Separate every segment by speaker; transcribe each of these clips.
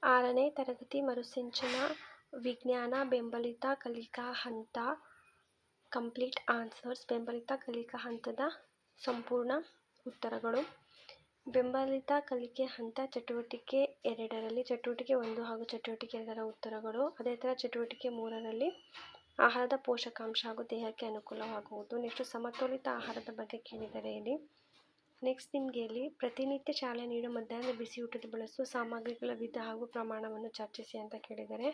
Speaker 1: 6ನೇ ತರಗತಿ ಮರುಸಿಂಚನ ವಿಜ್ಞಾನ ಬೆಂಬಲಿತ ಕಲಿಕಾ ಹಂತ ಕಂಪ್ಲೀಟ್ ಆನ್ಸರ್ಸ್. ಬೆಂಬಲಿತ ಕಲಿಕಾ ಹಂತದ ಸಂಪೂರ್ಣ ಉತ್ತರಗಳು. ಬೆಂಬಲಿತ ಕಲಿಕೆ ಹಂತ ಚಟುವಟಿಕೆ 2ರಲ್ಲಿ ಚಟುವಟಿಕೆ 1 ಹಾಗೂ ಚಟುವಟಿಕೆ 2ರ ಉತ್ತರಗಳು. ಅದೇ ಥರ ಚಟುವಟಿಕೆ 3ರಲ್ಲಿ ಆಹಾರದ ಪೋಷಕಾಂಶ ಹಾಗೂ ದೇಹಕ್ಕೆ ಅನುಕೂಲವಾಗುವುದು. ನೆಕ್ಸ್ಟ್ ಸಮತೋಲಿತ ಆಹಾರದ ಬಗ್ಗೆ ಕೇಳಿದ್ದಾರೆ ಇಲ್ಲಿ. ನೆಕ್ಸ್ಟ್ ನಿಮಗೆ ಇಲ್ಲಿ ಪ್ರತಿನಿತ್ಯ ಶಾಲೆ ನೀಡುವ ಮಧ್ಯಾಹ್ನದ ಬಿಸಿಯೂಟದ ಬಳಸುವ ಸಾಮಗ್ರಿಗಳ ವಿಧ ಹಾಗೂ ಪ್ರಮಾಣವನ್ನು ಚರ್ಚಿಸಿ ಅಂತ ಕೇಳಿದ್ದಾರೆ.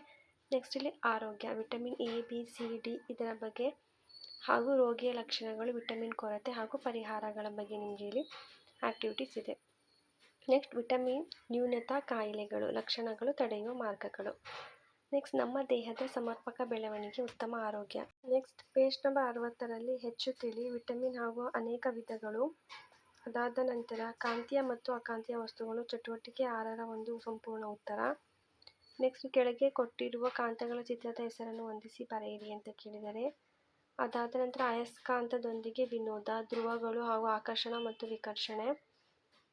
Speaker 1: ನೆಕ್ಸ್ಟ್ ಇಲ್ಲಿ ಆರೋಗ್ಯ, vitamin A B C D ಇದರ ಬಗ್ಗೆ ಹಾಗೂ ರೋಗಿಯ ಲಕ್ಷಣಗಳು, ವಿಟಮಿನ್ ಕೊರತೆ ಹಾಗೂ ಪರಿಹಾರಗಳ ಬಗ್ಗೆ ನಿಮಗೆ ಇಲ್ಲಿ ಆಕ್ಟಿವಿಟೀಸ್ ಇದೆ. ನೆಕ್ಸ್ಟ್ ವಿಟಮಿನ್ ನ್ಯೂನತಾ ಕಾಯಿಲೆಗಳು, ಲಕ್ಷಣಗಳು, ತಡೆಯುವ ಮಾರ್ಗಗಳು. ನೆಕ್ಸ್ಟ್ ನಮ್ಮ ದೇಹದ ಸಮರ್ಪಕ ಬೆಳವಣಿಗೆ, ಉತ್ತಮ ಆರೋಗ್ಯ. ನೆಕ್ಸ್ಟ್ ಪೇಜ್ ನಂಬರ್ 60ರಲ್ಲಿ ಹೆಚ್ಚು ತಿಳಿ, ವಿಟಮಿನ್ ಹಾಗೂ ಅನೇಕ ವಿಧಗಳು. ಅದಾದ ನಂತರ ಕಾಂತೀಯ ಮತ್ತು ಅಕಾಂತೀಯ ವಸ್ತುಗಳು, ಚಟುವಟಿಕೆ 6ರ ಒಂದು ಸಂಪೂರ್ಣ ಉತ್ತರ. ನೆಕ್ಸ್ಟ್ ಕೆಳಗೆ ಕೊಟ್ಟಿರುವ ಕಾಂತಗಳ ಚಿತ್ರದ ಹೆಸರನ್ನು ಹೊಂದಿಸಿ ಬರೆಯಿರಿ ಅಂತ ಕೇಳಿದ್ದಾರೆ. ಅದಾದ ನಂತರ ಅಯಸ್ಕಾಂತದೊಂದಿಗೆ ವಿನೋದ, ಧ್ರುವಗಳು ಹಾಗೂ ಆಕರ್ಷಣ ಮತ್ತು ವಿಕರ್ಷಣೆ.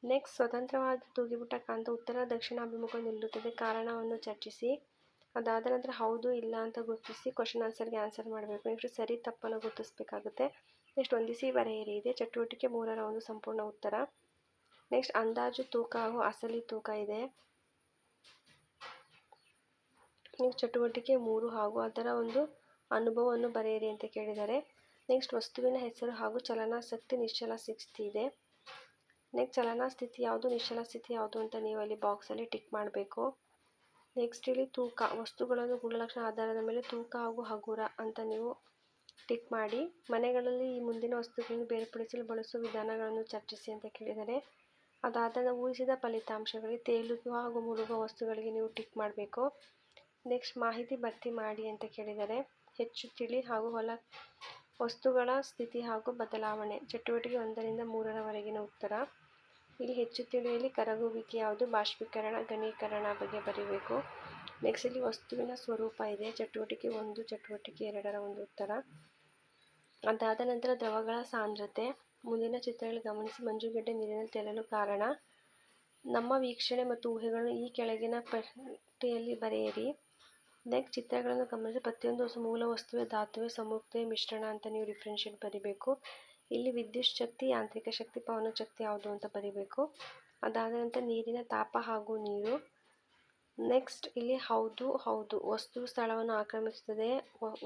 Speaker 1: ನೆಕ್ಸ್ಟ್ ಸ್ವತಂತ್ರವಾಗಿ ತೂಗಿಬಿಟ್ಟ ಕಾಂತ ಉತ್ತರ ದಕ್ಷಿಣಾಭಿಮುಖ ನಿಲ್ಲುತ್ತದೆ, ಕಾರಣವನ್ನು ಚರ್ಚಿಸಿ. ಅದಾದ ನಂತರ ಹೌದು ಇಲ್ಲ ಅಂತ ಗುರುತಿಸಿ ಕ್ವಶನ್ ಆನ್ಸರ್ಗೆ ಆನ್ಸರ್ ಮಾಡಬೇಕು. ನೆಕ್ಸ್ಟ್ ಸರಿ ತಪ್ಪನ್ನು ಗುರುತಿಸಬೇಕಾಗುತ್ತೆ. ನೆಕ್ಸ್ಟ್ ಹೊಂದಿಸಿ ಬರೆಯಿರಿ ಇದೆ ಚಟುವಟಿಕೆ 3ರ ಒಂದು ಸಂಪೂರ್ಣ ಉತ್ತರ. ನೆಕ್ಸ್ಟ್ ಅಂದಾಜು ತೂಕ ಹಾಗೂ ಅಸಲಿ ತೂಕ ಇದೆ. ನೆಕ್ಸ್ಟ್ ಚಟುವಟಿಕೆ 3 ಹಾಗೂ ಅದರ ಒಂದು ಅನುಭವವನ್ನು ಬರೆಯಿರಿ ಅಂತ ಕೇಳಿದ್ದಾರೆ. ನೆಕ್ಸ್ಟ್ ವಸ್ತುವಿನ ಹೆಸರು ಹಾಗೂ ಚಲನಾಶಕ್ತಿ, ನಿಶ್ಚಲ ಸ್ಥಿತಿ ಇದೆ. ನೆಕ್ಸ್ಟ್ ಚಲನಾ ಸ್ಥಿತಿ ಯಾವುದು, ನಿಶ್ಚಲ ಸ್ಥಿತಿ ಯಾವುದು ಅಂತ ನೀವು ಅಲ್ಲಿ ಬಾಕ್ಸಲ್ಲಿ ಟಿಕ್ ಮಾಡಬೇಕು. ನೆಕ್ಸ್ಟ್ ಇಲ್ಲಿ ತೂಕ, ವಸ್ತುಗಳನ್ನು ಗುಣಲಕ್ಷಣ ಆಧಾರದ ಮೇಲೆ ತೂಕ ಹಾಗೂ ಹಗುರ ಅಂತ ನೀವು ಟಿಕ್ ಮಾಡಿ. ಮನೆಗಳಲ್ಲಿ ಈ ಮುಂದಿನ ವಸ್ತುಗಳನ್ನು ಬೇರ್ಪಡಿಸಲು ಬಳಸುವ ವಿಧಾನಗಳನ್ನು ಚರ್ಚಿಸಿ ಅಂತ ಕೇಳಿದ್ದಾರೆ. ಅದಾದ ಊಹಿಸಿದ ಫಲಿತಾಂಶಗಳಿಗೆ ತೇಲುವ ಹಾಗೂ ಮುಳುಗುವ ವಸ್ತುಗಳಿಗೆ ನೀವು ಟಿಕ್ ಮಾಡಬೇಕು. ನೆಕ್ಸ್ಟ್ ಮಾಹಿತಿ ಭರ್ತಿ ಮಾಡಿ ಅಂತ ಕೇಳಿದ್ದಾರೆ. ಹೆಚ್ಚು ತಿಳಿ ಹಾಗೂ ಹೊಲ ವಸ್ತುಗಳ ಸ್ಥಿತಿ ಹಾಗೂ ಬದಲಾವಣೆ, ಚಟುವಟಿಕೆ 1ರಿಂದ 3ರವರೆಗಿನ ಉತ್ತರ. ಇಲ್ಲಿ ಹೆಚ್ಚು ತಿಳಿಯಲ್ಲಿ ಕರಗುವಿಕೆ ಯಾವುದು, ಬಾಷ್ಪೀಕರಣ, ಘನೀಕರಣ ಬಗ್ಗೆ ಬರೀಬೇಕು. ನೆಕ್ಸ್ಟ್ ಇಲ್ಲಿ ವಸ್ತುವಿನ ಸ್ವರೂಪ ಇದೆ, ಚಟುವಟಿಕೆ 1 ಚಟುವಟಿಕೆ 2ರ ಒಂದು ಉತ್ತರ. ಅದಾದ ನಂತರ ದ್ರವಗಳ ಸಾಂದ್ರತೆ, ಮುಂದಿನ ಚಿತ್ರದಲ್ಲಿ ಗಮನಿಸಿ ಮಂಜುಗಡ್ಡೆ ನೀರಿನಲ್ಲಿ ತೇಲಲು ಕಾರಣ. ನಮ್ಮ ವೀಕ್ಷಣೆ ಮತ್ತು ಊಹೆಗಳನ್ನು ಈ ಕೆಳಗಿನ ಪಟ್ಟಿಯಲ್ಲಿ ಬರೆಯಿರಿ. ನೆಕ್ಸ್ಟ್ ಚಿತ್ರಗಳನ್ನು ಗಮನಿಸಿ ಪ್ರತಿಯೊಂದು ಮೂಲ ವಸ್ತುವೆ, ಧಾತುವೆ, ಸಂಯುಕ್ತವೇ, ಮಿಶ್ರಣ ಅಂತ ನೀವು ಡಿಫ್ರೆನ್ಷಿಯೇಟ್ ಬರೀಬೇಕು. ಇಲ್ಲಿ ವಿದ್ಯುತ್ ಶಕ್ತಿ, ಯಾಂತ್ರಿಕ ಶಕ್ತಿ, ಪವನ ಶಕ್ತಿ ಯಾವುದು ಅಂತ ಬರೀಬೇಕು. ಅದಾದ ನಂತರ ನೀರಿನ ತಾಪ ಹಾಗೂ ನೀರು. ನೆಕ್ಸ್ಟ್ ಇಲ್ಲಿ ಹೌದು ವಸ್ತು ಸ್ಥಳವನ್ನು ಆಕ್ರಮಿಸುತ್ತದೆ,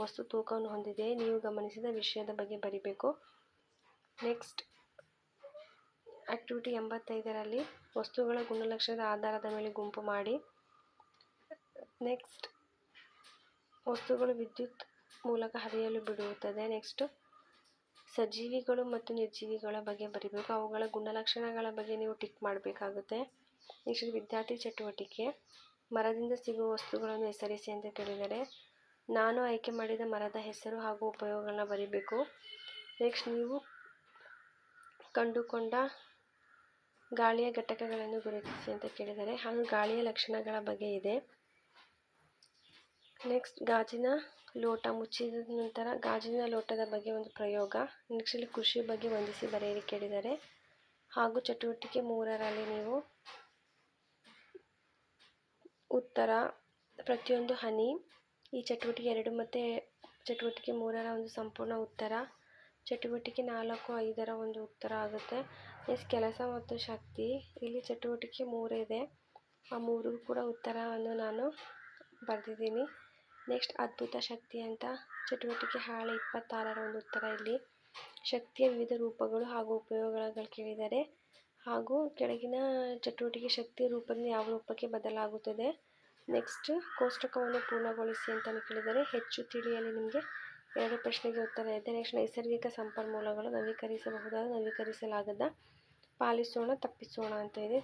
Speaker 1: ವಸ್ತು ತೂಕವನ್ನು ಹೊಂದಿದೆ, ನೀವು ಗಮನಿಸಿದ ವಿಷಯದ ಬಗ್ಗೆ ಬರೀಬೇಕು. ನೆಕ್ಸ್ಟ್ ಆಕ್ಟಿವಿಟಿ 85ರಲ್ಲಿ ವಸ್ತುಗಳ ಗುಣಲಕ್ಷಣದ ಆಧಾರದ ಮೇಲೆ ಗುಂಪು ಮಾಡಿ. ನೆಕ್ಸ್ಟ್ ವಸ್ತುಗಳು ವಿದ್ಯುತ್ ಮೂಲಕ ಹರಿಯಲು ಬಿಡುತ್ತದೆ. ನೆಕ್ಸ್ಟ್ ಸಜೀವಿಗಳು ಮತ್ತು ನಿರ್ಜೀವಿಗಳ ಬಗ್ಗೆ ಬರೀಬೇಕು, ಅವುಗಳ ಗುಣಲಕ್ಷಣಗಳ ಬಗ್ಗೆ ನೀವು ಟಿಕ್ ಮಾಡಬೇಕಾಗುತ್ತೆ. ನೆಕ್ಸ್ಟ್ ವಿದ್ಯಾರ್ಥಿ ಚಟುವಟಿಕೆ, ಮರದಿಂದ ಸಿಗುವ ವಸ್ತುಗಳನ್ನು ಹೆಸರಿಸಿ ಅಂತ ಕೇಳಿದರೆ ನಾನು ಆಯ್ಕೆ ಮಾಡಿದ ಮರದ ಹೆಸರು ಹಾಗೂ ಉಪಯೋಗಗಳನ್ನ ಬರೀಬೇಕು. ನೆಕ್ಸ್ಟ್ ನೀವು ಕಂಡುಕೊಂಡ ಗಾಳಿಯ ಘಟಕಗಳನ್ನು ಗುರುತಿಸಿ ಅಂತ ಕೇಳಿದರೆ ಹಾಗೂ ಗಾಳಿಯ ಲಕ್ಷಣಗಳ ಬಗ್ಗೆ ಇದೆ. ನೆಕ್ಸ್ಟ್ ಗಾಜಿನ ಲೋಟ, ಮುಚ್ಚಿದ ನಂತರ ಗಾಜಿನ ಲೋಟದ ಬಗ್ಗೆ ಒಂದು ಪ್ರಯೋಗ. ನೆಕ್ಸ್ಟ್ ಇಲ್ಲಿ ಕೃಷಿ ಬಗ್ಗೆ ಹೊಂದಿಸಿ ಬರೆಯಿರಿ ಕೇಳಿದ್ದಾರೆ. ಹಾಗೂ ಚಟುವಟಿಕೆ 3ರಲ್ಲಿ ನೀವು ಉತ್ತರ ಪ್ರತಿಯೊಂದು ಹನಿ, ಈ ಚಟುವಟಿಕೆ 2 ಮತ್ತು ಚಟುವಟಿಕೆ 3ರ ಒಂದು ಸಂಪೂರ್ಣ ಉತ್ತರ. ಚಟುವಟಿಕೆ 4, 5ರ ಒಂದು ಉತ್ತರ ಆಗುತ್ತೆ. ನೆಕ್ಸ್ಟ್ ಕೆಲಸ ಮತ್ತು ಶಕ್ತಿ, ಇಲ್ಲಿ ಚಟುವಟಿಕೆ 3 ಇದೆ, ಆ 3 ಕೂಡ ಉತ್ತರವನ್ನು ನಾನು ಬರೆದಿದ್ದೀನಿ. ನೆಕ್ಸ್ಟ್ ಅದ್ಭುತ ಶಕ್ತಿ ಅಂತ ಚಟುವಟಿಕೆ 26ರ ಒಂದು ಉತ್ತರ. ಇಲ್ಲಿ ಶಕ್ತಿಯ ವಿವಿಧ ರೂಪಗಳು ಹಾಗೂ ಉಪಯೋಗಗಳು ಕೇಳಿದ್ದಾರೆ. ಹಾಗೂ ಕೆಳಗಿನ ಚಟುವಟಿಕೆ ಶಕ್ತಿಯ ರೂಪದಿಂದ ಯಾವ ರೂಪಕ್ಕೆ ಬದಲಾಗುತ್ತದೆ. ನೆಕ್ಸ್ಟ್ ಕೋಷ್ಟಕವನ್ನು ಪೂರ್ಣಗೊಳಿಸಿ ಅಂತ ಕೇಳಿದರೆ ಹೆಚ್ಚು ತಿಳಿಯಲು ನಿಮಗೆ 2 ಪ್ರಶ್ನೆಗೆ ಉತ್ತರ ಇದೆ. ನೆಕ್ಸ್ಟ್ ನೈಸರ್ಗಿಕ ಸಂಪನ್ಮೂಲಗಳು, ನವೀಕರಿಸಬಹುದಾದ, ನವೀಕರಿಸಲಾಗದ, ಪಾಲಿಸೋಣ, ತಪ್ಪಿಸೋಣ ಅಂತ ಇದೆ.